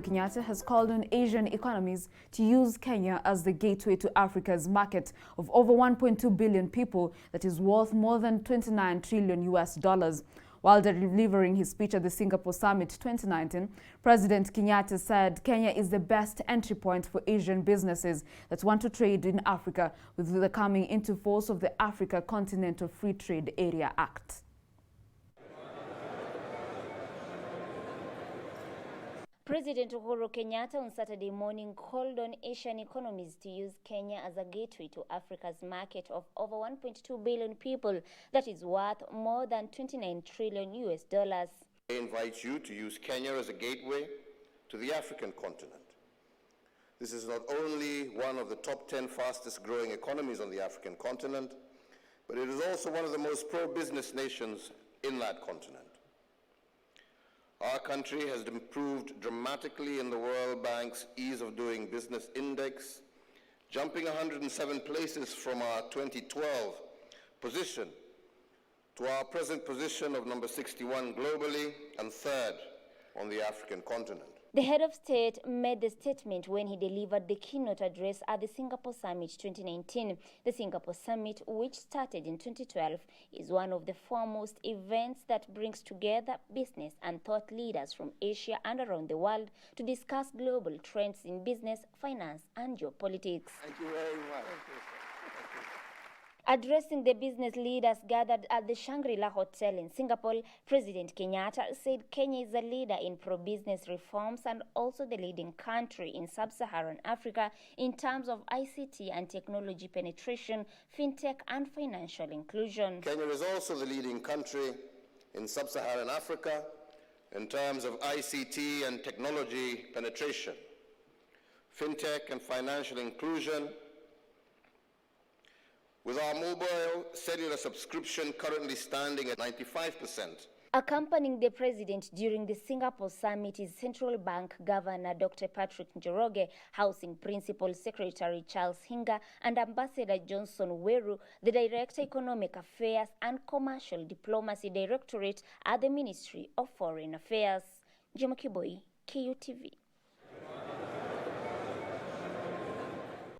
Kenyatta has called on Asian economies to use Kenya as the gateway to Africa's market of over 1.2 billion people that is worth more than 29 trillion US dollars. While delivering his speech at the Singapore Summit 2019, President Kenyatta said Kenya is the best entry point for Asian businesses that want to trade in Africa with the coming into force of the Africa Continental Free Trade Area Act. President Uhuru Kenyatta on Saturday morning called on Asian economies to use Kenya as a gateway to Africa's market of over 1.2 billion people that is worth more than 29 trillion US dollars. I invite you to use Kenya as a gateway to the African continent. This is not only one of the top 10 fastest growing economies on the African continent, but it is also one of the most pro-business nations in that continent. Our country has improved dramatically in the World Bank's Ease of Doing Business Index, jumping 107 places from our 2012 position to our present position of number 61 globally and third on the African continent. The head of state made the statement when he delivered the keynote address at the Singapore Summit 2019. The Singapore Summit, which started in 2012, is one of the foremost events that brings together business and thought leaders from Asia and around the world to discuss global trends in business, finance, and geopolitics. Thank you very much. Addressing the business leaders gathered at the Shangri-La Hotel in Singapore, President Kenyatta said Kenya is a leader in pro-business reforms and also the leading country in sub-Saharan Africa in terms of ICT and technology penetration, fintech and financial inclusion. Kenya is also the leading country in sub-Saharan Africa in terms of ICT and technology penetration, fintech and financial inclusion, with our mobile cellular subscription currently standing at 95%. Accompanying the president during the Singapore Summit is Central Bank Governor Dr. Patrick Njoroge, Housing Principal Secretary Charles Hinga, and Ambassador Johnson Weru, the Director Economic Affairs and Commercial Diplomacy Directorate at the Ministry of Foreign Affairs. Jema Kiboi, KUTV.